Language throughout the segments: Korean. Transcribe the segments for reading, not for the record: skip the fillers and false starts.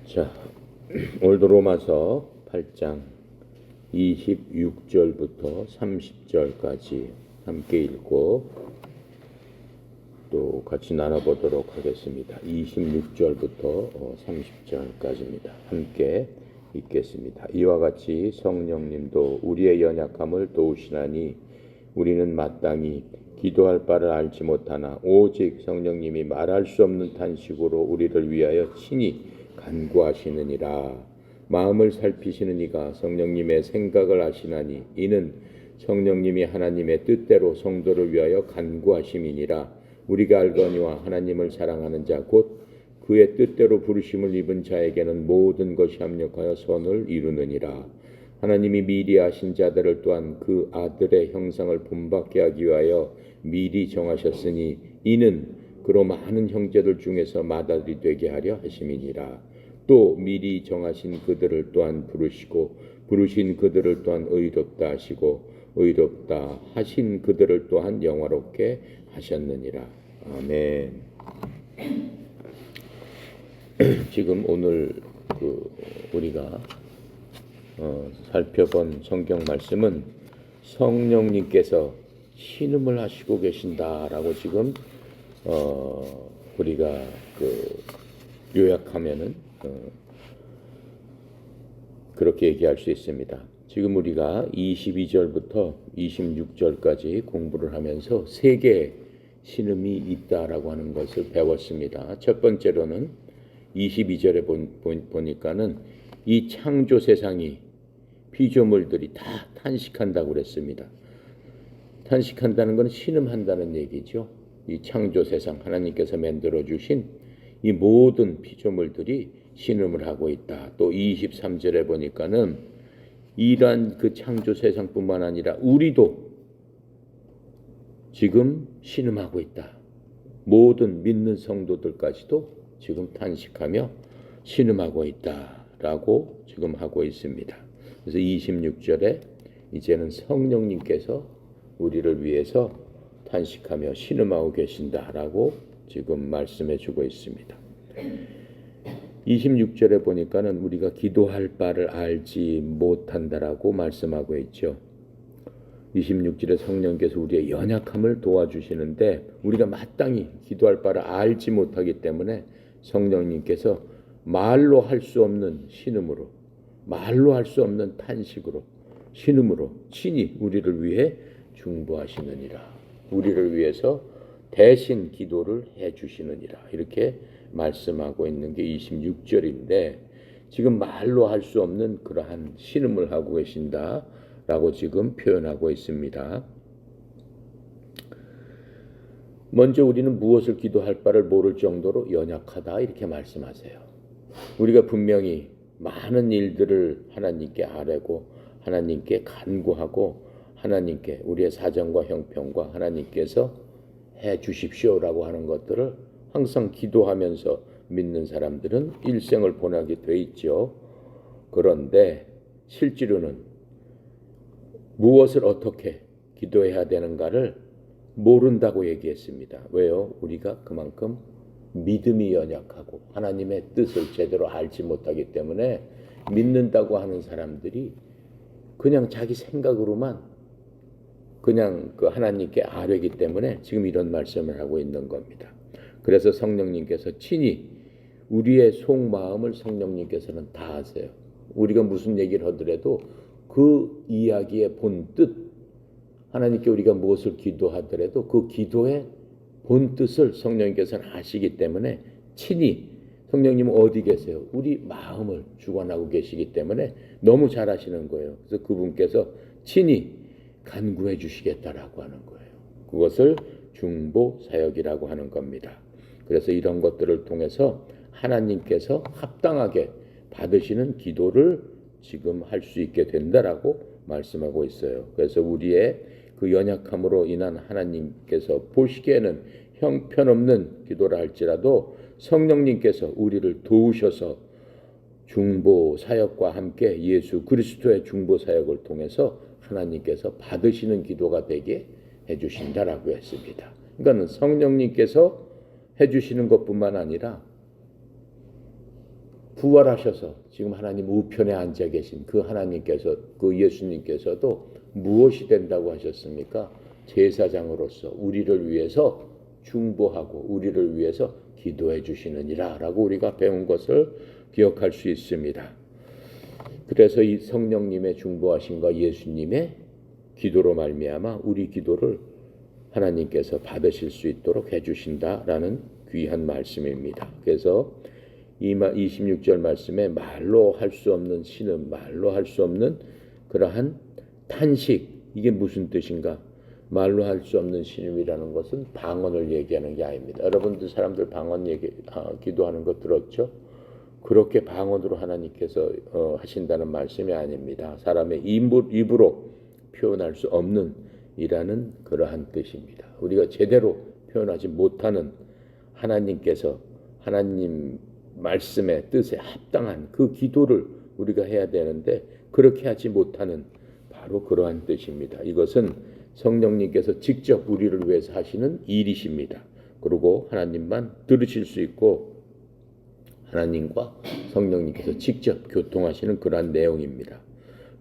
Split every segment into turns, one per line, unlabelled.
자, 오늘도 로마서 8장 26절부터 30절까지 함께 읽고 또 같이 나눠보도록 하겠습니다. 26절부터 30절까지입니다. 함께 읽겠습니다. 이와 같이 성령님도 우리의 연약함을 도우시나니 우리는 마땅히 기도할 바를 알지 못하나 오직 성령님이 말할 수 없는 탄식으로 우리를 위하여 친히 간구하시느니라. 마음을 살피시는 이가 성령님의 생각을 아시나니 이는 성령님이 하나님의 뜻대로 성도를 위하여 간구하심이니라. 우리가 알거니와 하나님을 사랑하는 자 곧 그의 뜻대로 부르심을 입은 자에게는 모든 것이 합력하여 선을 이루느니라. 하나님이 미리 아신 자들을 또한 그 아들의 형상을 본받게 하기 위하여 미리 정하셨으니 이는 그로 많은 형제들 중에서 맏아들이 되게 하려 하심이니라. 또 미리 정하신 그들을 또한 부르시고 부르신 그들을 또한 의롭다 하시고 의롭다 하신 그들을 또한 영화롭게 하셨느니라. 아멘. 지금 오늘 우리가 살펴본 성경 말씀은 성령님께서 신음을 하시고 계신다라고 지금 우리가 요약하면은 그렇게 얘기할 수 있습니다. 지금 우리가 22절부터 26절까지 공부를 하면서 세 개의 신음이 있다라고 하는 것을 배웠습니다. 첫 번째로는 22절에 보니까는 이 창조 세상이 피조물들이 다 탄식한다고 그랬습니다. 탄식한다는 것은 신음한다는 얘기죠. 이 창조 세상 하나님께서 만들어 주신 이 모든 피조물들이 신음을 하고 있다. 또 23절에 보니까는 이러한 그 창조 세상뿐만 아니라 우리도 지금 신음하고 있다. 모든 믿는 성도들까지도 지금 탄식하며 신음하고 있다라고 지금 하고 있습니다. 그래서 26절에 이제는 성령님께서 우리를 위해서 탄식하며 신음하고 계신다라고 지금 말씀해 주고 있습니다. 26절에 보니까는 우리가 기도할 바를 알지 못한다라고 말씀하고 있죠. 26절에 성령께서 우리의 연약함을 도와주시는데 우리가 마땅히 기도할 바를 알지 못하기 때문에 성령님께서 말로 할 수 없는 신음으로, 말로 할 수 없는 탄식으로, 신음으로 친히 우리를 위해 중보하시느니라. 우리를 위해서 대신 기도를 해주시느니라. 이렇게 말씀하고 있는 게 26절인데 지금 말로 할 수 없는 그러한 신음을 하고 계신다라고 지금 표현하고 있습니다. 먼저 우리는 무엇을 기도할 바를 모를 정도로 연약하다 이렇게 말씀하세요. 우리가 분명히 많은 일들을 하나님께 아뢰고 하나님께 간구하고 하나님께 우리의 사정과 형편과 하나님께서 해 주십시오라고 하는 것들을 항상 기도하면서 믿는 사람들은 일생을 보내게 돼 있죠. 그런데 실제로는 무엇을 어떻게 기도해야 되는가를 모른다고 얘기했습니다. 왜요? 우리가 그만큼 믿음이 연약하고 하나님의 뜻을 제대로 알지 못하기 때문에 믿는다고 하는 사람들이 그냥 자기 생각으로만 그냥 그 하나님께 아뢰기 때문에 지금 이런 말씀을 하고 있는 겁니다. 그래서 성령님께서 친히 우리의 속마음을 성령님께서는 다 아세요. 우리가 무슨 얘기를 하더라도 그 이야기의 본뜻, 하나님께 우리가 무엇을 기도하더라도 그 기도의 본뜻을 성령님께서는 아시기 때문에 친히 성령님은 어디 계세요? 우리 마음을 주관하고 계시기 때문에 너무 잘 아시는 거예요. 그래서 그분께서 친히 간구해 주시겠다라고 하는 거예요. 그것을 중보 사역이라고 하는 겁니다. 그래서 이런 것들을 통해서 하나님께서 합당하게 받으시는 기도를 지금 할 수 있게 된다라고 말씀하고 있어요. 그래서 우리의 그 연약함으로 인한 하나님께서 보시기에는 형편없는 기도를 할지라도 성령님께서 우리를 도우셔서 중보 사역과 함께 예수 그리스도의 중보 사역을 통해서 하나님께서 받으시는 기도가 되게 해주신다라고 했습니다. 그러니까 성령님께서 해주시는 것뿐만 아니라 부활하셔서 지금 하나님 우편에 앉아 계신 그 하나님께서, 그 예수님께서도 무엇이 된다고 하셨습니까? 제사장으로서 우리를 위해서 중보하고 우리를 위해서 기도해 주시느니라 라고 우리가 배운 것을 기억할 수 있습니다. 그래서 이 성령님의 중보하심과 예수님의 기도로 말미암아 우리 기도를 하나님께서 받으실 수 있도록 해주신다라는 귀한 말씀입니다. 그래서 26절 말씀에 말로 할 수 없는 신음, 말로 할 수 없는 그러한 탄식, 이게 무슨 뜻인가? 말로 할 수 없는 신음이라는 것은 방언을 얘기하는 게 아닙니다. 여러분들 사람들 방언 기도하는 거 들었죠? 그렇게 방언으로 하나님께서 하신다는 말씀이 아닙니다. 사람의 입으로 표현할 수 없는 이라는 그러한 뜻입니다. 우리가 제대로 표현하지 못하는 하나님께서 하나님 말씀의 뜻에 합당한 그 기도를 우리가 해야 되는데 그렇게 하지 못하는 바로 그러한 뜻입니다. 이것은 성령님께서 직접 우리를 위해서 하시는 일이십니다. 그리고 하나님만 들으실 수 있고 하나님과 성령님께서 직접 교통하시는 그러한 내용입니다.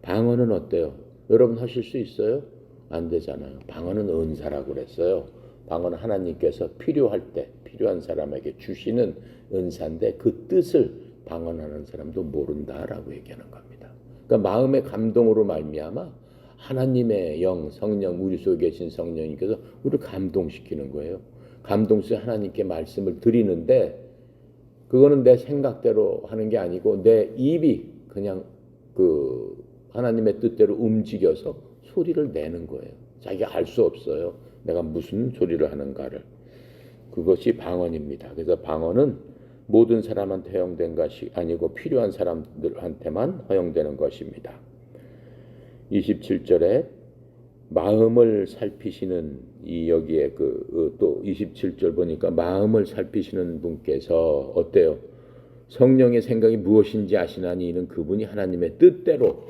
방언은 어때요? 여러분 하실 수 있어요? 안 되잖아요. 방언은 은사라고 그랬어요. 방언은 하나님께서 필요할 때 필요한 사람에게 주시는 은사인데 그 뜻을 방언하는 사람도 모른다라고 얘기하는 겁니다. 그러니까 마음의 감동으로 말미암아 하나님의 영, 성령, 우리 속에 계신 성령님께서 우리를 감동시키는 거예요. 감동시 하나님께 말씀을 드리는데 그거는 내 생각대로 하는 게 아니고 내 입이 그냥 그 하나님의 뜻대로 움직여서 소리를 내는 거예요. 자기가 알 수 없어요. 내가 무슨 소리를 하는가를. 그것이 방언입니다. 그래서 방언은 모든 사람한테 허용된 것이 아니고 필요한 사람들한테만 허용되는 것입니다. 27절에 마음을 살피시는 이 여기에 또 27절 보니까 마음을 살피시는 분께서 어때요? 성령의 생각이 무엇인지 아시나니 이는 그분이 하나님의 뜻대로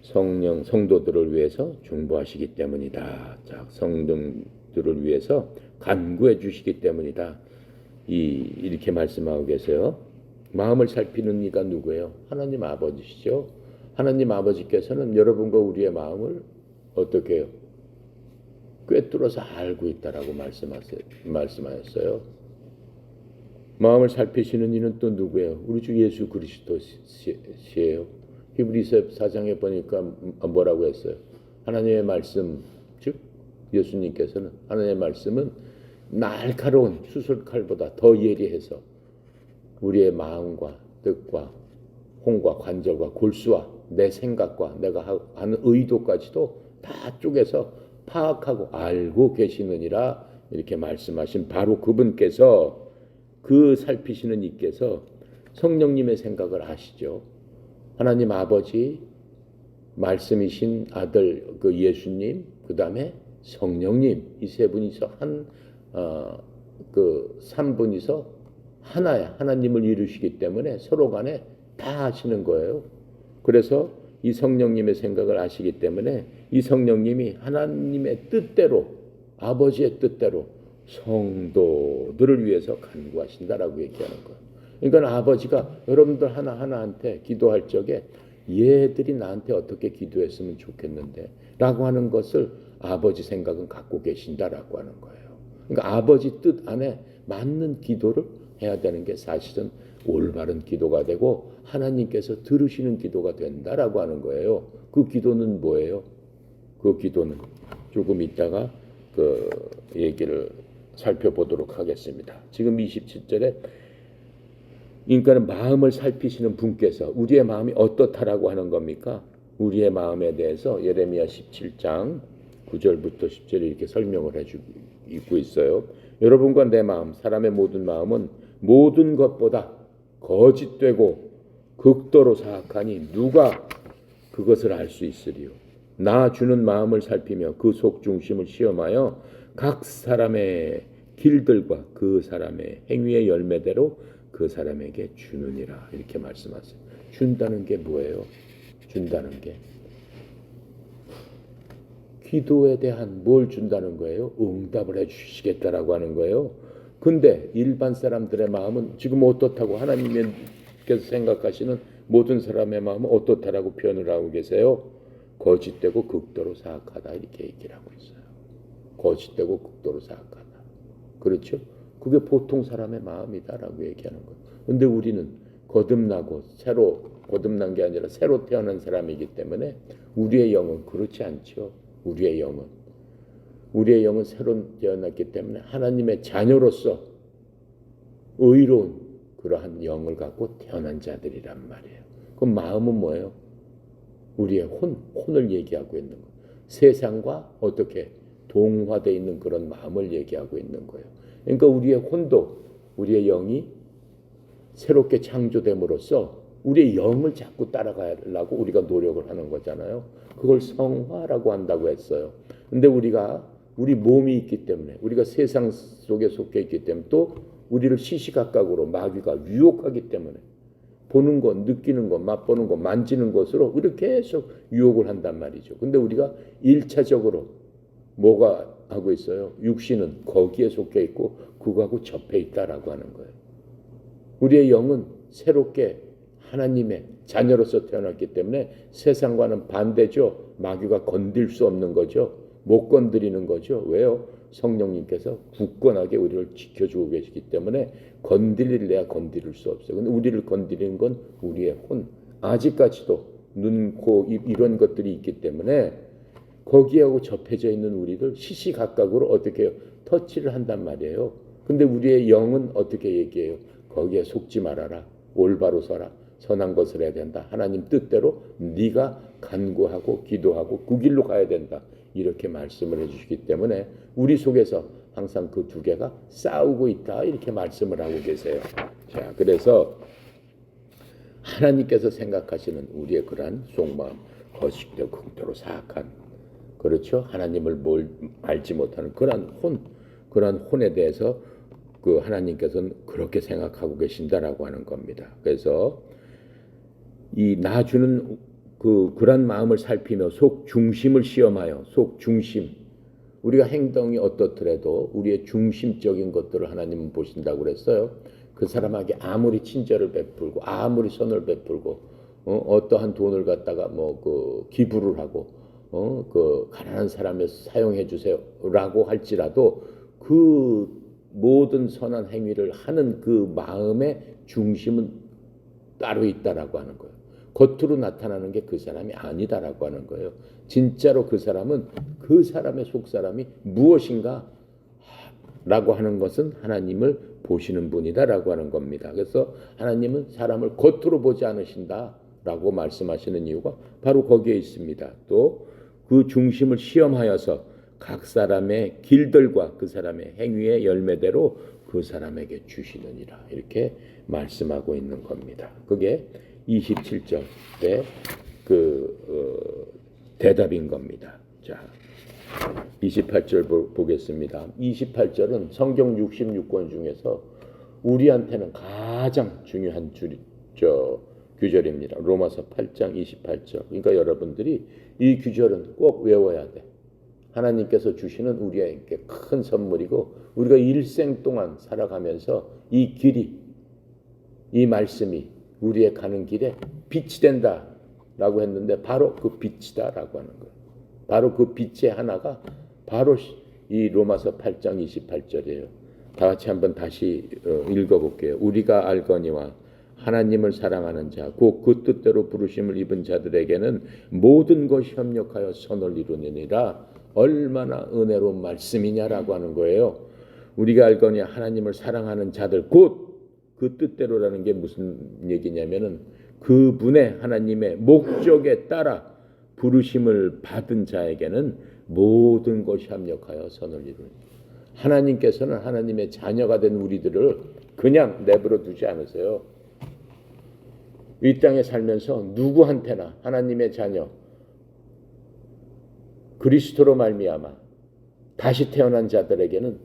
성도들을 위해서 중보하시기 때문이다. 자, 성도들을 위해서 간구해 주시기 때문이다. 이렇게 말씀하고 계세요. 마음을 살피는 이가 누구예요? 하나님 아버지시죠. 하나님 아버지께서는 여러분과 우리의 마음을 어떻게 해요? 꿰뚫어서 알고 있다라고 말씀하셨어요. 마음을 살피시는 이는 또 누구예요? 우리 주 예수 그리스도시예요. 히브리서 4장에 보니까 뭐라고 했어요? 하나님의 말씀, 즉 예수님께서는 하나님의 말씀은 날카로운 수술칼보다 더 예리해서 우리의 마음과 뜻과 혼과 관절과 골수와 내 생각과 내가 하는 의도까지도 다 쪼개서 파악하고 알고 계시느니라 이렇게 말씀하신 바로 그분께서 그 살피시는 이께서 성령님의 생각을 아시죠. 하나님 아버지 말씀이신 아들 그 예수님 그 다음에 성령님 이 세 분이서 그 3분이서 하나야 하나님을 이루시기 때문에 서로 간에 다 아시는 거예요. 그래서 이 성령님의 생각을 아시기 때문에 이 성령님이 하나님의 뜻대로 아버지의 뜻대로 성도들을 위해서 간구하신다라고 얘기하는 거예요. 그러니까 아버지가 여러분들 하나하나한테 기도할 적에 얘들이 나한테 어떻게 기도했으면 좋겠는데 라고 하는 것을 아버지 생각은 갖고 계신다라고 하는 거예요. 그러니까 아버지 뜻 안에 맞는 기도를 해야 되는 게 사실은 올바른 기도가 되고 하나님께서 들으시는 기도가 된다라고 하는 거예요. 그 기도는 뭐예요? 그 기도는 조금 있다가 그 얘기를 살펴보도록 하겠습니다. 지금 27절에 그러니까 마음을 살피시는 분께서 우리의 마음이 어떻다라고 하는 겁니까? 우리의 마음에 대해서 예레미야 17장 9절부터 10절에 이렇게 설명을 해주고 있어요. 여러분과 내 마음, 사람의 모든 마음은 모든 것보다 거짓되고 극도로 사악하니 누가 그것을 알 수 있으리요. 나 주는 마음을 살피며 그 속 중심을 시험하여 각 사람의 길들과 그 사람의 행위의 열매대로 그 사람에게 주느니라 이렇게 말씀하세요. 준다는 게 뭐예요? 준다는 게 기도에 대한 뭘 준다는 거예요? 응답을 해주시겠다라고 하는 거예요. 근데 일반 사람들의 마음은 지금 어떻다고 하나님의 하나님께서 생각하시는 모든 사람의 마음은 어떻다라고 표현을 하고 계세요? 거짓되고 극도로 사악하다 이렇게 얘기를 하고 있어요. 거짓되고 극도로 사악하다. 그렇죠? 그게 보통 사람의 마음이다라고 얘기하는 거예요. 근데 우리는 거듭나고 거듭난 게 아니라 새로 태어난 사람이기 때문에 우리의 영은 그렇지 않죠. 우리의 영은 새로 태어났기 때문에 하나님의 자녀로서 의로운 그러한 영을 갖고 태어난 자들이란 말이에요. 그럼 마음은 뭐예요? 우리의 혼을 얘기하고 있는 거예요. 세상과 어떻게 동화되어 있는 그런 마음을 얘기하고 있는 거예요. 그러니까 우리의 혼도 우리의 영이 새롭게 창조됨으로써 우리의 영을 자꾸 따라가려고 우리가 노력을 하는 거잖아요. 그걸 성화라고 한다고 했어요. 근데 우리 몸이 있기 때문에 우리가 세상 속에 속해 있기 때문에 또 우리를 시시각각으로 마귀가 유혹하기 때문에 보는 것, 느끼는 것, 맛보는 것, 만지는 것으로 우리를 계속 유혹을 한단 말이죠. 근데 우리가 1차적으로 뭐가 하고 있어요? 육신은 거기에 속해 있고 그거하고 접해 있다라고 하는 거예요. 우리의 영은 새롭게 하나님의 자녀로서 태어났기 때문에 세상과는 반대죠. 마귀가 건들 수 없는 거죠. 못 건드리는 거죠. 왜요? 성령님께서 굳건하게 우리를 지켜주고 계시기 때문에 건드릴래야 건드릴 수 없어요. 근데 우리를 건드리는 건 우리의 혼. 아직까지도 눈, 코, 입 이런 것들이 있기 때문에 거기하고 접해져 있는 우리를 시시각각으로 어떻게 해요? 터치를 한단 말이에요. 근데 우리의 영은 어떻게 얘기해요? 거기에 속지 말아라. 올바로 서라. 선한 것을 해야 된다. 하나님 뜻대로 네가 간구하고 기도하고 그 길로 가야 된다. 이렇게 말씀을 해주시기 때문에 우리 속에서 항상 그 두 개가 싸우고 있다. 이렇게 말씀을 하고 계세요. 자, 그래서 하나님께서 생각하시는 우리의 그러한 속마음, 거짓되고 극도로 사악한, 그렇죠? 하나님을 알지 못하는 그러한 혼에 대해서 그 하나님께서는 그렇게 생각하고 계신다라고 하는 겁니다. 그래서 이 나주는 그런 마음을 살피며 속 중심을 시험하여 속 중심, 우리가 행동이 어떻더라도 우리의 중심적인 것들을 하나님은 보신다고 그랬어요. 그 사람에게 아무리 친절을 베풀고 아무리 선을 베풀고 어떠한 돈을 갖다가 기부를 하고 그 가난한 사람에 사용해 주세요라고 할지라도 그 모든 선한 행위를 하는 그 마음의 중심은 따로 있다라고 하는 거예요. 겉으로 나타나는 게 그 사람이 아니다라고 하는 거예요. 진짜로 그 사람은 그 사람의 속사람이 무엇인가 라고 하는 것은 하나님을 보시는 분이다라고 하는 겁니다. 그래서 하나님은 사람을 겉으로 보지 않으신다라고 말씀하시는 이유가 바로 거기에 있습니다. 또 그 중심을 시험하여서 각 사람의 길들과 그 사람의 행위의 열매대로 그 사람에게 주시느니라 이렇게 말씀하고 있는 겁니다. 그게 27절의 대답인 겁니다. 자, 28절 보겠습니다. 28절은 성경 66권 중에서 우리한테는 가장 중요한 규절입니다. 로마서 8장 28절. 그러니까 여러분들이 이 규절은 꼭 외워야 돼. 하나님께서 주시는 우리에게 큰 선물이고 우리가 일생 동안 살아가면서 이 길이, 이 말씀이 우리의 가는 길에 빛이 된다라고 했는데 바로 그 빛이다라고 하는 거예요. 바로 그 빛의 하나가 바로 이 로마서 8장 28절이에요. 다 같이 한번 다시 읽어볼게요. 우리가 알거니와 하나님을 사랑하는 자, 곧 그 뜻대로 부르심을 입은 자들에게는 모든 것이 협력하여 선을 이루느니라. 얼마나 은혜로운 말씀이냐라고 하는 거예요. 우리가 알거니 하나님을 사랑하는 자들, 곧 그 뜻대로라는 게 무슨 얘기냐면은 그분의 하나님의 목적에 따라 부르심을 받은 자에게는 모든 것이 합력하여 선을 이루니. 하나님께서는 하나님의 자녀가 된 우리들을 그냥 내버려 두지 않으세요. 이 땅에 살면서 누구한테나 하나님의 자녀, 그리스도로 말미암아 다시 태어난 자들에게는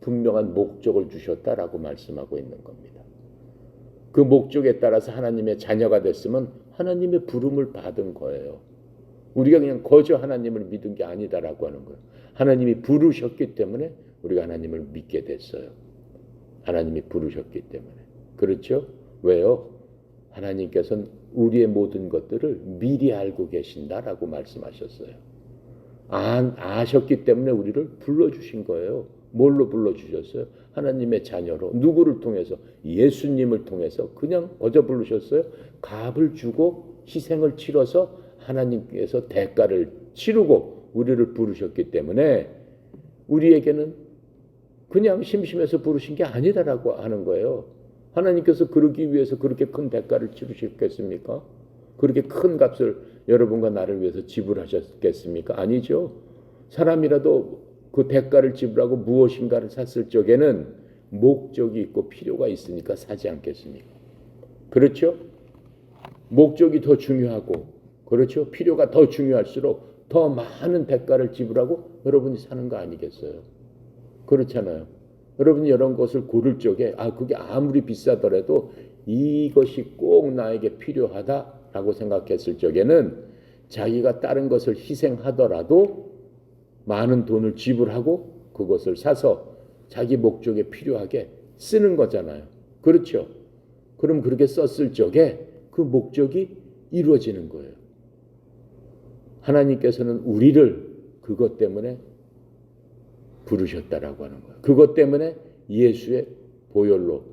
분명한 목적을 주셨다라고 말씀하고 있는 겁니다. 그 목적에 따라서 하나님의 자녀가 됐으면 하나님의 부름을 받은 거예요. 우리가 그냥 거저 하나님을 믿은 게 아니다라고 하는 거예요. 하나님이 부르셨기 때문에 우리가 하나님을 믿게 됐어요. 하나님이 부르셨기 때문에. 그렇죠? 왜요? 하나님께서는 우리의 모든 것들을 미리 알고 계신다라고 말씀하셨어요. 아셨기 때문에 우리를 불러주신 거예요. 뭘로 불러주셨어요? 하나님의 자녀로. 누구를 통해서? 예수님을 통해서. 그냥 어저 부르셨어요? 값을 주고 희생을 치러서 하나님께서 대가를 치르고 우리를 부르셨기 때문에 우리에게는 그냥 심심해서 부르신 게 아니다라고 하는 거예요. 하나님께서 그러기 위해서 그렇게 큰 대가를 치르셨겠습니까? 그렇게 큰 값을 여러분과 나를 위해서 지불하셨겠습니까? 아니죠. 사람이라도 그 대가를 지불하고 무엇인가를 샀을 적에는 목적이 있고 필요가 있으니까 사지 않겠습니까? 그렇죠? 목적이 더 중요하고, 그렇죠? 필요가 더 중요할수록 더 많은 대가를 지불하고 여러분이 사는 거 아니겠어요? 그렇잖아요. 여러분이 이런 것을 고를 적에 그게 아무리 비싸더라도 이것이 꼭 나에게 필요하다라고 생각했을 적에는 자기가 다른 것을 희생하더라도 많은 돈을 지불하고 그것을 사서 자기 목적에 필요하게 쓰는 거잖아요. 그렇죠? 그럼 그렇게 썼을 적에 그 목적이 이루어지는 거예요. 하나님께서는 우리를 그것 때문에 부르셨다라고 하는 거예요. 그것 때문에 예수의 보혈로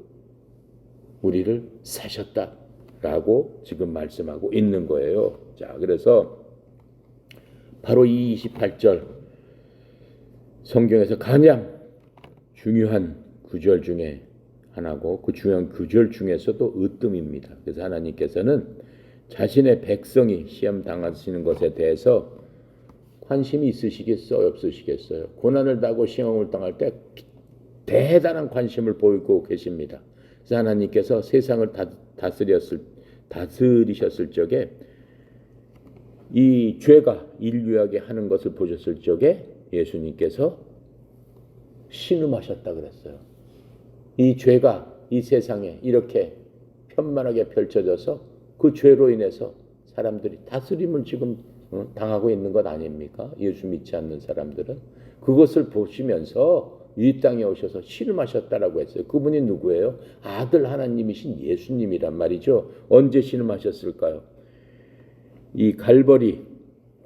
우리를 사셨다라고 지금 말씀하고 있는 거예요. 자, 그래서 바로 이 28절 성경에서 가장 중요한 구절 중에 하나고 그 중요한 구절 중에서도 으뜸입니다. 그래서 하나님께서는 자신의 백성이 시험 당하시는 것에 대해서 관심이 있으시겠어요? 없으시겠어요? 고난을 당하고 시험을 당할 때 대단한 관심을 보이고 계십니다. 그래서 하나님께서 세상을 다스리셨을 적에 이 죄가 인류에게 하는 것을 보셨을 적에 예수님께서 신음하셨다 그랬어요. 이 죄가 이 세상에 이렇게 편만하게 펼쳐져서 그 죄로 인해서 사람들이 다스림을 지금 당하고 있는 것 아닙니까? 예수 믿지 않는 사람들은 그것을 보시면서 이 땅에 오셔서 신음하셨다라고 했어요. 그분이 누구예요? 아들 하나님이신 예수님이란 말이죠. 언제 신음하셨을까요? 이 갈보리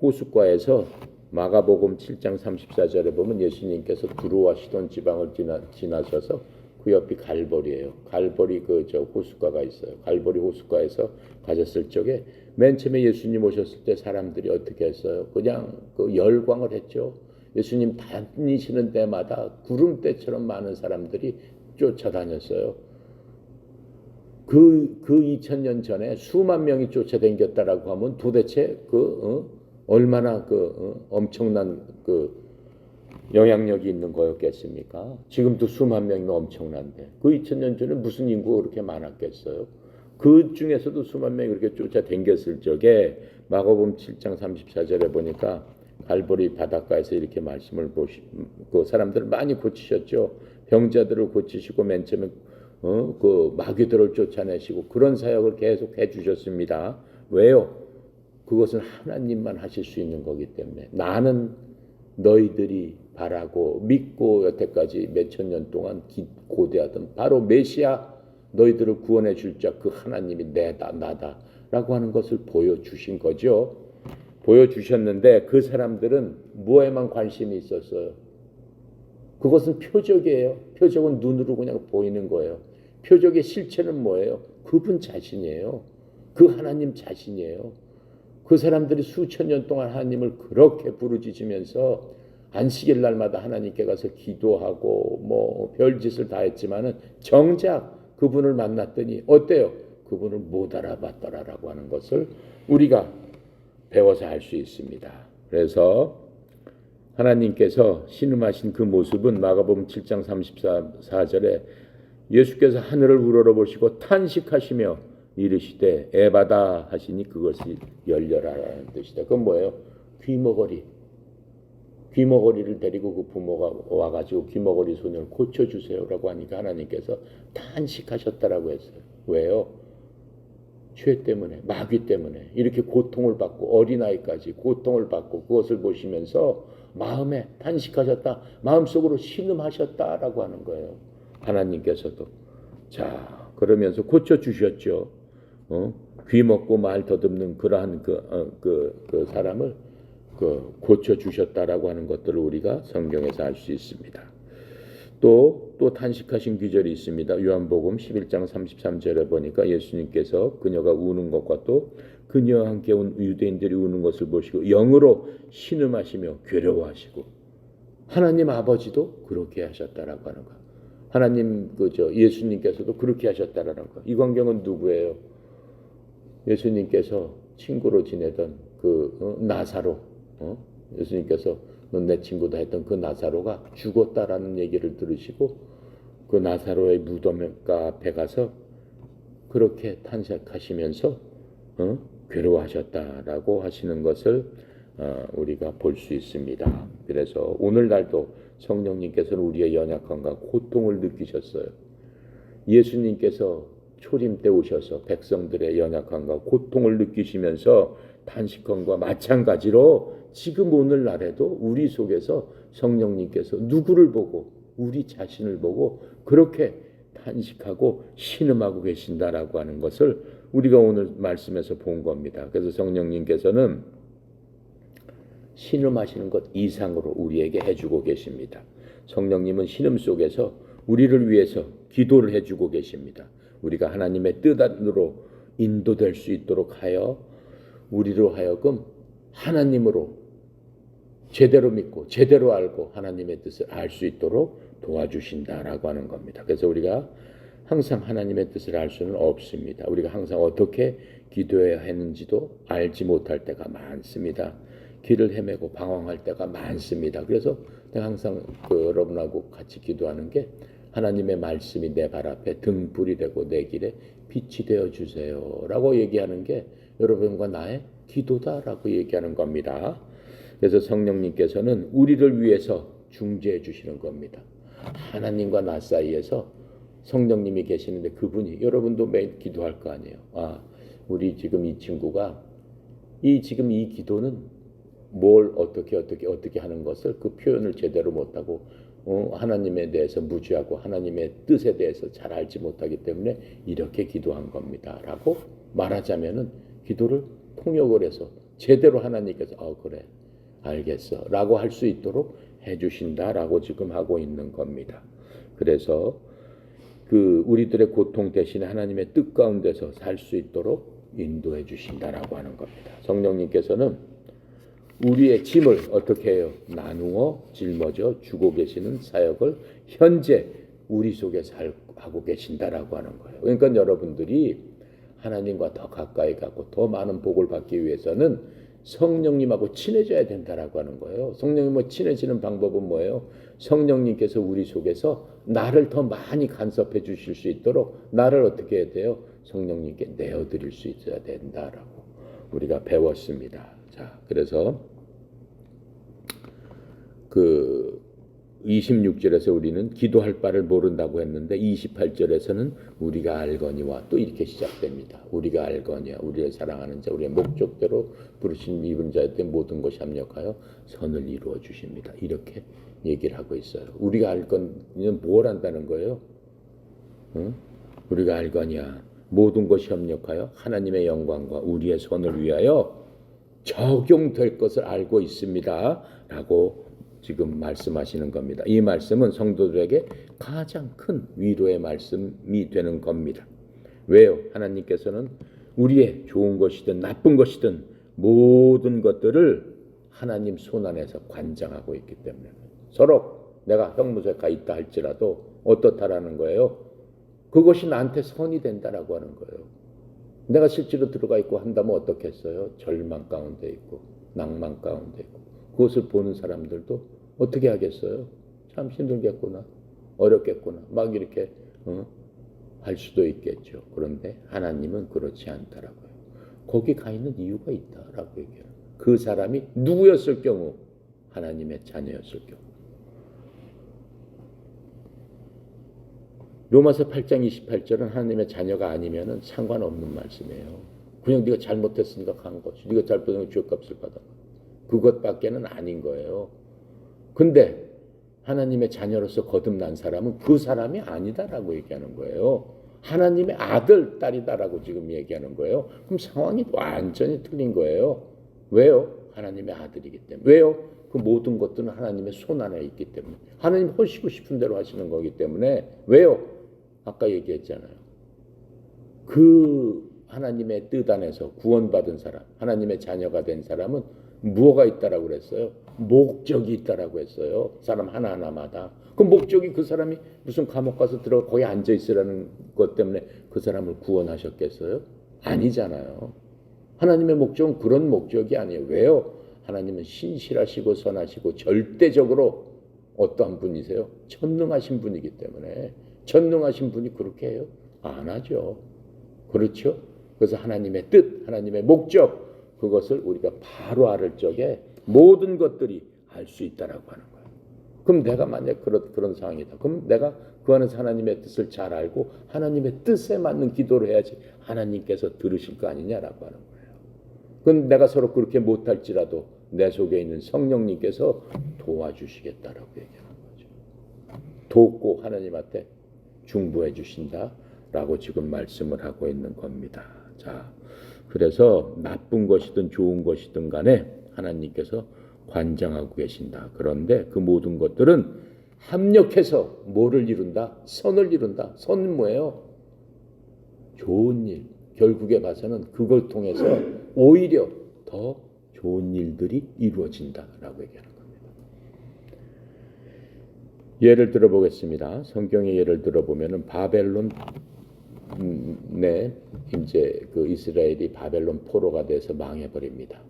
호숫가에서 마가복음 7장 34절에 보면 예수님께서 두로와 시돈 지방을 지나셔서 그 옆이 갈보리예요. 갈보리 호숫가가 있어요. 갈보리 호숫가에서 가셨을 적에 맨 처음에 예수님 오셨을 때 사람들이 어떻게 했어요? 그냥 그 열광을 했죠. 예수님 다니시는 때마다 구름대처럼 많은 사람들이 쫓아다녔어요. 그 2000년 전에 수만 명이 쫓아다녔다라고 하면 도대체 얼마나 엄청난 영향력이 있는 거였겠습니까? 지금도 수만 명이면 엄청난데 그 2000년 전에 무슨 인구가 그렇게 많았겠어요? 그 중에서도 수만 명이 그렇게 쫓아다녔을 적에 마가복음 7장 34절에 보니까 갈보리 바닷가에서 이렇게 말씀을 그 사람들을 많이 고치셨죠. 병자들을 고치시고 맨 처음에 그 마귀들을 쫓아내시고 그런 사역을 계속 해주셨습니다. 왜요? 그것은 하나님만 하실 수 있는 거기 때문에 나는 너희들이 바라고 믿고 여태까지 몇천 년 동안 고대하던 바로 메시아 너희들을 구원해 줄 자 그 하나님이 나다라고 하는 것을 보여주신 거죠. 보여주셨는데 그 사람들은 뭐에만 관심이 있었어요? 그것은 표적이에요. 표적은 눈으로 그냥 보이는 거예요. 표적의 실체는 뭐예요? 그분 자신이에요. 그 하나님 자신이에요. 그 사람들이 수천 년 동안 하나님을 그렇게 부르짖으면서 안식일 날마다 하나님께 가서 기도하고 별짓을 다 했지만은 정작 그분을 만났더니 어때요? 그분을 못 알아봤더라라고 하는 것을 우리가 배워서 알 수 있습니다. 그래서 하나님께서 신음하신 그 모습은 마가복음 7장 34절에 예수께서 하늘을 우러러보시고 탄식하시며 이르시되 에바다 하시니 그것이 열려라라는 뜻이다. 그건 뭐예요? 귀머거리를 데리고 그 부모가 와가지고 귀머거리 소년을 고쳐주세요라고 하니까 하나님께서 탄식하셨다라고 했어요. 왜요? 죄 때문에, 마귀 때문에 이렇게 고통을 받고 어린아이까지 고통을 받고 그것을 보시면서 마음에 탄식하셨다, 마음속으로 신음하셨다라고 하는 거예요. 하나님께서도. 자, 그러면서 고쳐주셨죠. 귀 먹고 말 더듬는 그러한 그 사람을 고쳐 주셨다라고 하는 것들을 우리가 성경에서 알 수 있습니다. 또 탄식하신 기절이 있습니다. 요한복음 11장 33절에 보니까 예수님께서 그녀가 우는 것과 또 그녀와 함께 온 유대인들이 우는 것을 보시고 영으로 신음하시며 괴로워하시고, 하나님 아버지도 그렇게 하셨다라고 하는 거. 하나님 예수님께서도 그렇게 하셨다라는 거. 이 광경은 누구예요? 예수님께서 친구로 지내던 나사로, 예수님께서 넌 내 친구다 했던 그 나사로가 죽었다라는 얘기를 들으시고 그 나사로의 무덤 앞에 가서 그렇게 탄식하시면서 괴로워하셨다라고 하시는 것을 우리가 볼 수 있습니다. 그래서 오늘날도 성령님께서는 우리의 연약함과 고통을 느끼셨어요. 예수님께서 초림 때 오셔서 백성들의 연약함과 고통을 느끼시면서 탄식함과 마찬가지로 지금 오늘날에도 우리 속에서 성령님께서 누구를 보고 우리 자신을 보고 그렇게 탄식하고 신음하고 계신다라고 하는 것을 우리가 오늘 말씀에서 본 겁니다. 그래서 성령님께서는 신음하시는 것 이상으로 우리에게 해주고 계십니다. 성령님은 신음 속에서 우리를 위해서 기도를 해주고 계십니다. 우리가 하나님의 뜻 안으로 인도될 수 있도록 하여 우리로 하여금 하나님으로 제대로 믿고 제대로 알고 하나님의 뜻을 알 수 있도록 도와주신다라고 하는 겁니다. 그래서 우리가 항상 하나님의 뜻을 알 수는 없습니다. 우리가 항상 어떻게 기도해야 하는지도 알지 못할 때가 많습니다. 길을 헤매고 방황할 때가 많습니다. 그래서 내가 항상 여러분하고 같이 기도하는 게 하나님의 말씀이 내 발 앞에 등불이 되고 내 길에 빛이 되어 주세요 라고 얘기하는 게 여러분과 나의 기도다라고 얘기하는 겁니다. 그래서 성령님께서는 우리를 위해서 중재해 주시는 겁니다. 하나님과 나 사이에서 성령님이 계시는데 그분이 여러분도 매일 기도할 거 아니에요. 우리 지금 이 친구가 지금 이 기도는 뭘 어떻게 하는 것을 그 표현을 제대로 못하고 하나님에 대해서 무지하고 하나님의 뜻에 대해서 잘 알지 못하기 때문에 이렇게 기도한 겁니다 라고 말하자면은 기도를 통역을 해서 제대로 하나님께서 그래 알겠어 라고 할 수 있도록 해주신다라고 지금 하고 있는 겁니다. 그래서 우리들의 고통 대신에 하나님의 뜻 가운데서 살 수 있도록 인도해 주신다라고 하는 겁니다. 성령님께서는 우리의 짐을 어떻게 해요? 나누어 짊어져 주고 계시는 사역을 현재 우리 속에서 하고 계신다라고 하는 거예요. 그러니까 여러분들이 하나님과 더 가까이 가고 더 많은 복을 받기 위해서는 성령님하고 친해져야 된다라고 하는 거예요. 성령님과 친해지는 방법은 뭐예요? 성령님께서 우리 속에서 나를 더 많이 간섭해 주실 수 있도록 나를 어떻게 해야 돼요? 성령님께 내어드릴 수 있어야 된다라고 우리가 배웠습니다. 자, 그래서 26절에서 우리는 기도할 바를 모른다고 했는데 28절에서는 우리가 알거니와 또 이렇게 시작됩니다. 우리가 알거니와 우리의 사랑하는 자 우리의 목적대로 부르신 입은 자에 모든 것이 합력하여 선을 이루어 주십니다. 이렇게 얘기를 하고 있어요. 우리가 알거니는 뭘 한다는 거예요? 우리가 알거니와 모든 것이 협력하여 하나님의 영광과 우리의 선을 위하여 적용될 것을 알고 있습니다 라고 지금 말씀하시는 겁니다. 이 말씀은 성도들에게 가장 큰 위로의 말씀이 되는 겁니다. 왜요? 하나님께서는 우리의 좋은 것이든 나쁜 것이든 모든 것들을 하나님 손 안에서 관장하고 있기 때문에 서로 내가 형무소에 가 있다 할지라도 어떻다라는 거예요? 그것이 나한테 선이 된다라고 하는 거예요. 내가 실제로 들어가 있고 한다면 어떻겠어요? 절망 가운데 있고 낭만 가운데 있고 그것을 보는 사람들도 어떻게 하겠어요? 참 힘들겠구나 어렵겠구나 막 이렇게 할 수도 있겠죠. 그런데 하나님은 그렇지 않다라고요. 거기 가 있는 이유가 있다라고 얘기해요. 그 사람이 누구였을 경우 하나님의 자녀였을 경우. 로마서 8장 28절은 하나님의 자녀가 아니면 상관없는 말씀이에요. 그냥 네가 잘못했으니까 간 거지. 네가 잘못하면 죄값을 받아. 그것밖에는 아닌 거예요. 근데 하나님의 자녀로서 거듭난 사람은 그 사람이 아니다라고 얘기하는 거예요. 하나님의 아들, 딸이다라고 지금 얘기하는 거예요. 그럼 상황이 완전히 틀린 거예요. 왜요? 하나님의 아들이기 때문에. 왜요? 그 모든 것들은 하나님의 손 안에 있기 때문에. 하나님 하시고 싶은 대로 하시는 거기 때문에. 왜요? 아까 얘기했잖아요. 그 하나님의 뜻 안에서 구원받은 사람, 하나님의 자녀가 된 사람은 무엇가 있다라고 그랬어요? 목적이 있다라고 했어요. 사람 하나하나마다. 그 목적이 그 사람이 무슨 감옥 가서 들어가 거기 앉아 있으라는 것 때문에 그 사람을 구원하셨겠어요? 아니잖아요. 하나님의 목적은 그런 목적이 아니에요. 왜요? 하나님은 신실하시고 선하시고 절대적으로 어떠한 분이세요? 전능하신 분이기 때문에. 전능하신 분이 그렇게 해요? 안 하죠. 그렇죠? 그래서 하나님의 뜻, 하나님의 목적, 그것을 우리가 바로 알을 적에 모든 것들이 알 수 있다라고 하는 거예요. 그럼 내가 만약 그런 상황이다. 그럼 내가 그 안에서 하나님의 뜻을 잘 알고 하나님의 뜻에 맞는 기도를 해야지 하나님께서 들으실 거 아니냐라고 하는 거예요. 그럼 내가 서로 그렇게 못할지라도 내 속에 있는 성령님께서 도와주시겠다라고 얘기하는 거죠. 돕고 하나님한테 중보해 주신다라고 지금 말씀을 하고 있는 겁니다. 자, 그래서 나쁜 것이든 좋은 것이든 간에 하나님께서 관장하고 계신다. 그런데 그 모든 것들은 합력해서 뭐를 이룬다? 선을 이룬다. 선은 뭐예요? 좋은 일. 결국에 봐서는 그걸 통해서 오히려 더 좋은 일들이 이루어진다라고 얘기하는 겁니다. 예를 들어보겠습니다. 성경의 예를 들어보면은 바벨론 이제 그 이스라엘이 바벨론 포로가 돼서 망해버립니다.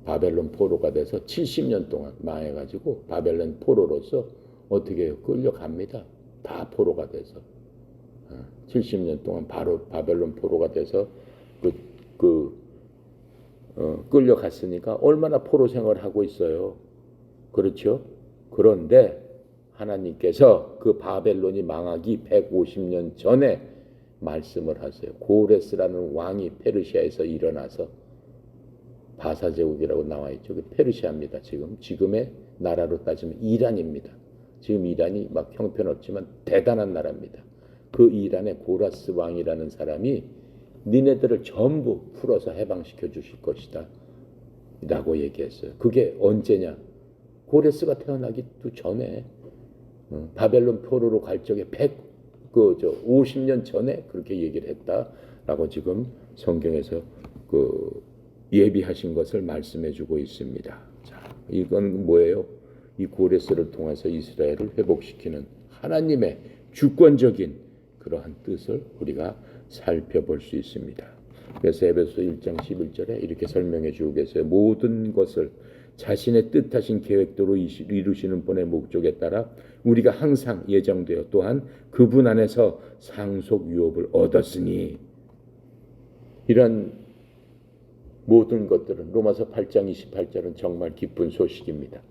바벨론 포로가 돼서 70년 동안 망해가지고 바벨론 포로로서 어떻게 해요? 끌려갑니다. 다 포로가 돼서 70년 동안 바로 바벨론 포로가 돼서 끌려갔으니까 얼마나 포로 생활을 하고 있어요. 그렇죠? 그런데 하나님께서 그 바벨론이 망하기 150년 전에 말씀을 하세요. 고레스라는 왕이 페르시아에서 일어나서 바사제국이라고 나와 있죠. 그 페르시아입니다. 지금의 나라로 따지면 이란입니다. 지금 이란이 막 형편없지만 대단한 나라입니다. 그 이란의 고라스 왕이라는 사람이 니네들을 전부 풀어서 해방시켜 주실 것이다 라고 얘기했어요. 그게 언제냐? 고레스가 태어나기도 전에 바벨론 포로로 갈 적에 50년 전에 그렇게 얘기를 했다라고 지금 성경에서 예비하신 것을 말씀해 주고 있습니다. 자, 이건 뭐예요? 이 고레스를 통해서 이스라엘을 회복시키는 하나님의 주권적인 그러한 뜻을 우리가 살펴볼 수 있습니다. 그래서 에베소 1장 11절에 이렇게 설명해 주고 계세요. 모든 것을 자신의 뜻하신 계획대로 이루시는 분의 목적에 따라 우리가 항상 예정되어 또한 그분 안에서 상속 유업을 얻었으니, 이런 모든 것들은 로마서 8장 28절은 정말 기쁜 소식입니다.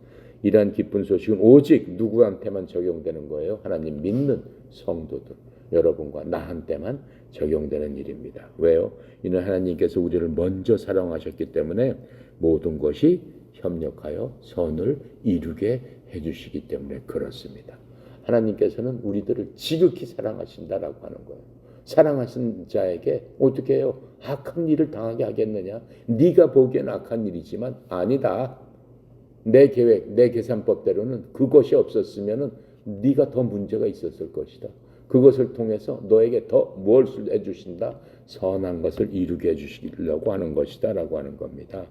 이러한 기쁜 소식은 오직 누구한테만 적용되는 거예요? 하나님 믿는 성도들, 여러분과 나한테만 적용되는 일입니다. 왜요? 이는 하나님께서 우리를 먼저 사랑하셨기 때문에 모든 것이 협력하여 선을 이루게 해주시기 때문에 그렇습니다. 하나님께서는 우리들을 지극히 사랑하신다라고 하는 거예요. 사랑하신 자에게 어떻게 해요? 악한 일을 당하게 하겠느냐? 네가 보기엔 악한 일이지만 아니다. 내 계획, 내 계산법대로는 그것이 없었으면 네가 더 문제가 있었을 것이다. 그것을 통해서 너에게 더 무엇을 해주신다? 선한 것을 이루게 해주시려고 하는 것이다 라고 하는 겁니다.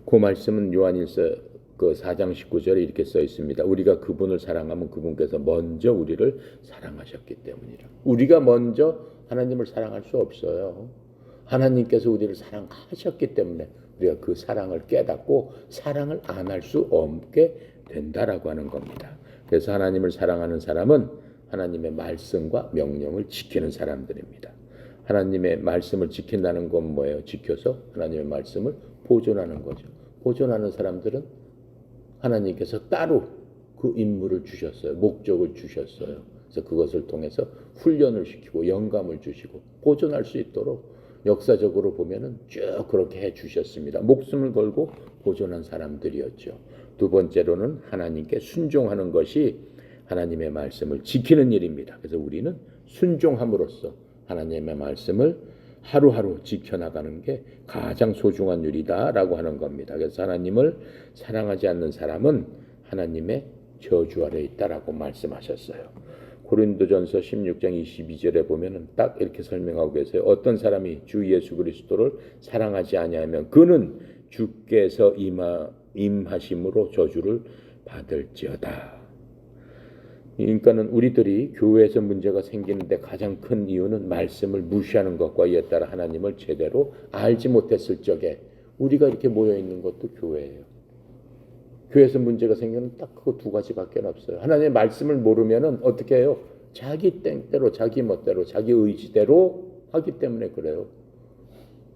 그 말씀은 요한일서 4장 19절에 이렇게 써 있습니다. 우리가 그분을 사랑하면 그분께서 먼저 우리를 사랑하셨기 때문이라. 우리가 먼저 하나님을 사랑할 수 없어요. 하나님께서 우리를 사랑하셨기 때문에 우리가 그 사랑을 깨닫고 사랑을 안 할 수 없게 된다라고 하는 겁니다. 그래서 하나님을 사랑하는 사람은 하나님의 말씀과 명령을 지키는 사람들입니다. 하나님의 말씀을 지킨다는 건 뭐예요? 지켜서 하나님의 말씀을 보존하는 거죠. 보존하는 사람들은 하나님께서 따로 그 임무를 주셨어요. 목적을 주셨어요. 그래서 그것을 통해서 훈련을 시키고 영감을 주시고 보존할 수 있도록 역사적으로 보면은 쭉 그렇게 해 주셨습니다. 목숨을 걸고 보존한 사람들이었죠. 두 번째로는 하나님께 순종하는 것이 하나님의 말씀을 지키는 일입니다. 그래서 우리는 순종함으로써 하나님의 말씀을 하루하루 지켜나가는 게 가장 소중한 일이다라고 하는 겁니다. 그래서 하나님을 사랑하지 않는 사람은 하나님의 저주 아래 있다라고 말씀하셨어요. 고린도전서 16장 22절에 보면은 딱 이렇게 설명하고 계세요. 어떤 사람이 주 예수 그리스도를 사랑하지 아니하면 그는 주께서 임하심으로 저주를 받을지어다. 그러니까는 우리들이 교회에서 문제가 생기는데 가장 큰 이유는 말씀을 무시하는 것과 이에 따라 하나님을 제대로 알지 못했을 적에 우리가 이렇게 모여 있는 것도 교회예요. 교회에서 문제가 생기는 딱 그거 두 가지밖에 없어요. 하나님의 말씀을 모르면은 어떻게 해요? 자기 땡대로, 자기 멋대로, 자기 의지대로 하기 때문에 그래요.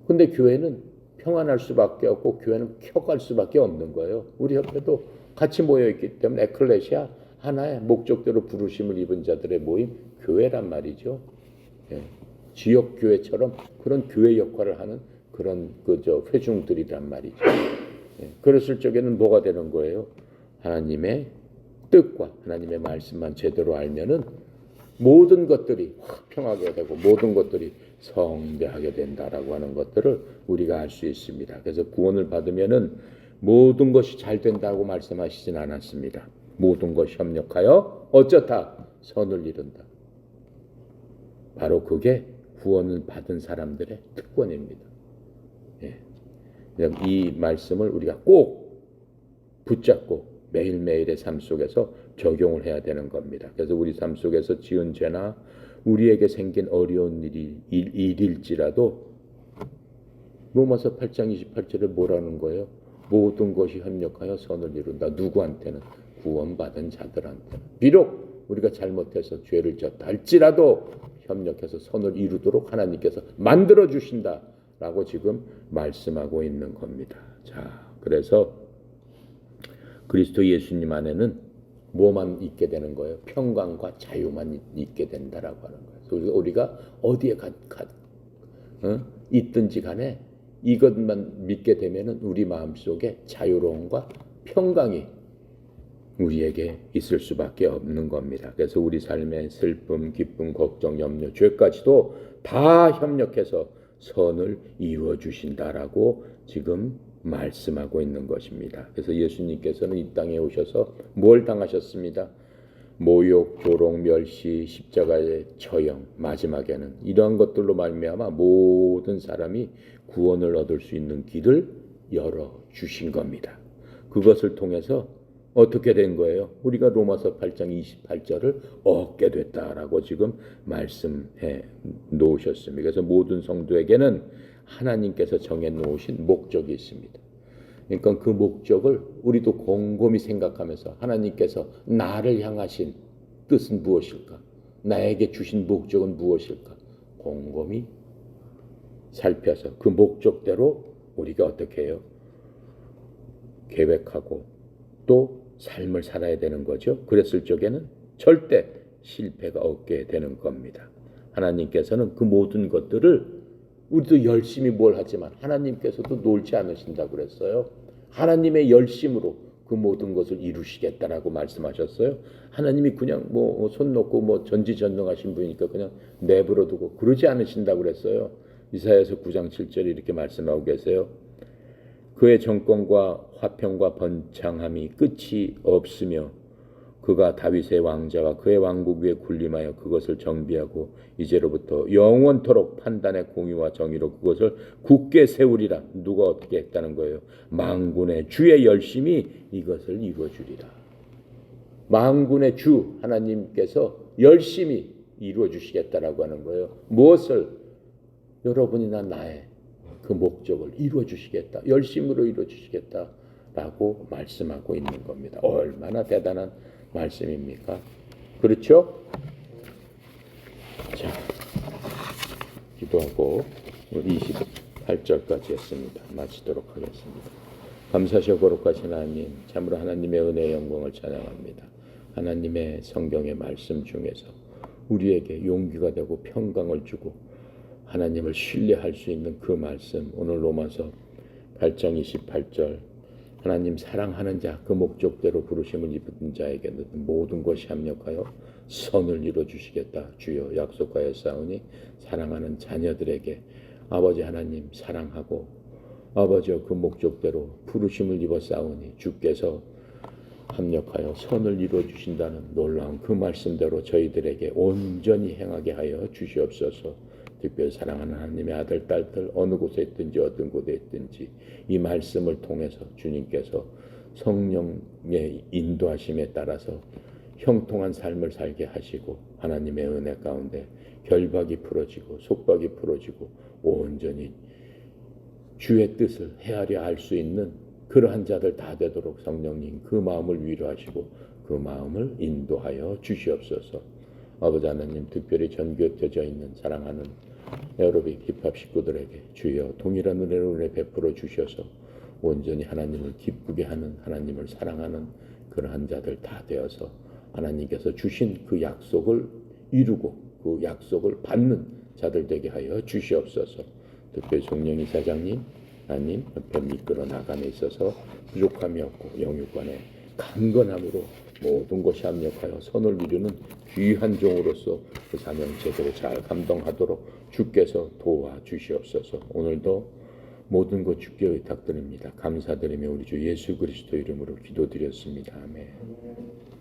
근데 교회는 평안할 수밖에 없고 교회는 켜갈 수밖에 없는 거예요. 우리 협회도 같이 모여 있기 때문에 에클레시아 하나의 목적대로 부르심을 입은 자들의 모임, 교회란 말이죠. 예. 지역 교회처럼 그런 교회 역할을 하는 그런 회중들이란 말이죠. 예. 그랬을 적에는 뭐가 되는 거예요? 하나님의 뜻과 하나님의 말씀만 제대로 알면은 모든 것들이 화평하게 되고 모든 것들이 성대하게 된다라고 하는 것들을 우리가 알 수 있습니다. 그래서 구원을 받으면은 모든 것이 잘 된다고 말씀하시진 않았습니다. 모든 것이 협력하여 어쩌다 선을 이룬다. 바로 그게 구원을 받은 사람들의 특권입니다. 예. 이 말씀을 우리가 꼭 붙잡고 매일매일의 삶 속에서 적용을 해야 되는 겁니다. 그래서 우리 삶 속에서 지은 죄나 우리에게 생긴 어려운 일일지라도 로마서 8장 28절에 뭐라는 거예요? 모든 것이 협력하여 선을 이룬다. 누구한테는? 구원받은 자들한테는. 비록 우리가 잘못해서 죄를 졌다 할지라도 협력해서 선을 이루도록 하나님께서 만들어 주신다라고 지금 말씀하고 있는 겁니다. 자, 그래서 그리스도 예수님 안에는 뭐만 있게 되는 거예요? 평강과 자유만 있게 된다라고 하는 거예요. 그래서 우리가 어디에 있든지 간에 이것만 믿게 되면은 우리 마음속에 자유로움과 평강이 우리에게 있을 수밖에 없는 겁니다. 그래서 우리 삶의 슬픔, 기쁨, 걱정, 염려, 죄까지도 다 협력해서 선을 이루어 주신다라고 지금 말씀하고 있는 것입니다. 그래서 예수님께서는 이 땅에 오셔서 뭘 당하셨습니다? 모욕, 조롱, 멸시, 십자가의 처형, 마지막에는 이러한 것들로 말미암아 모든 사람이 구원을 얻을 수 있는 길을 열어주신 겁니다. 그것을 통해서 어떻게 된 거예요? 우리가 로마서 8장 28절을 얻게 됐다라고 지금 말씀해 놓으셨습니다. 그래서 모든 성도에게는 하나님께서 정해 놓으신 목적이 있습니다. 그러니까 그 목적을 우리도 곰곰이 생각하면서 하나님께서 나를 향하신 뜻은 무엇일까? 나에게 주신 목적은 무엇일까? 곰곰이 살펴서 그 목적대로 우리가 어떻게 해요? 계획하고 또 삶을 살아야 되는 거죠. 그랬을 적에는 절대 실패가 없게 되는 겁니다. 하나님께서는 그 모든 것들을 우리도 열심히 뭘 하지만 하나님께서도 놀지 않으신다고 그랬어요. 하나님의 열심으로 그 모든 것을 이루시겠다라고 말씀하셨어요. 하나님이 그냥 손 놓고 전지전능하신 분이니까 그냥 내버려 두고 그러지 않으신다고 그랬어요. 이사야서 9장 7절에 이렇게 말씀하고 계세요. 그의 정권과 화평과 번창함이 끝이 없으며 그가 다윗의 왕자와 그의 왕국 위에 군림하여 그것을 정비하고 이제로부터 영원토록 판단의 공의와 정의로 그것을 굳게 세우리라. 누가 어떻게 했다는 거예요? 만군의 주의 열심히 이것을 이루어주리라. 만군의 주 하나님께서 열심히 이루어주시겠다라고 하는 거예요. 무엇을? 여러분이나 나의 그 목적을 이루어주시겠다. 열심으로 이루어주시겠다라고 말씀하고 있는 겁니다. 얼마나 대단한 말씀입니까? 그렇죠? 자, 기도하고 28절까지 했습니다. 마치도록 하겠습니다. 감사하시고 거룩하신 하나님, 참으로 하나님의 은혜의 영광을 찬양합니다. 하나님의 성경의 말씀 중에서 우리에게 용기가 되고 평강을 주고 하나님을 신뢰할 수 있는 그 말씀, 오늘 로마서 8장 28절 하나님 사랑하는 자, 그 목적대로 부르심을 입은 자에게는 모든 것이 합력하여 선을 이루어 주시겠다. 주여 약속하였사오니 사랑하는 자녀들에게 아버지 하나님 사랑하고 아버지여 그 목적대로 부르심을 입었사오니 주께서 합력하여 선을 이루어 주신다는 놀라운 그 말씀대로 저희들에게 온전히 행하게 하여 주시옵소서. 특별히 사랑하는 하나님의 아들, 딸들 어느 곳에 있든지 어떤 곳에 있든지 이 말씀을 통해서 주님께서 성령의 인도하심에 따라서 형통한 삶을 살게 하시고 하나님의 은혜 가운데 결박이 풀어지고 속박이 풀어지고 온전히 주의 뜻을 헤아려 알 수 있는 그러한 자들 다 되도록 성령님 그 마음을 위로하시고 그 마음을 인도하여 주시옵소서. 아버지 하나님 특별히 전교되어 있는 사랑하는 에어로빅 힙합 식구들에게 주여 동일한 은혜 베풀어 주셔서 온전히 하나님을 기쁘게 하는 하나님을 사랑하는 그러한 자들 다 되어서 하나님께서 주신 그 약속을 이루고 그 약속을 받는 자들 되게 하여 주시옵소서. 특별히 송영희 사장님 하나님 옆에 이끌어 나감에 있어서 부족함이 없고 영육간에 강건함으로 모든 것이 합력하여 선을 이루는 귀한 종으로서 그 사명 제대로 잘 감당하도록 주께서 도와주시옵소서. 오늘도 모든 것 주께 의탁드립니다. 감사드리며 우리 주 예수 그리스도 이름으로 기도드렸습니다. 아멘.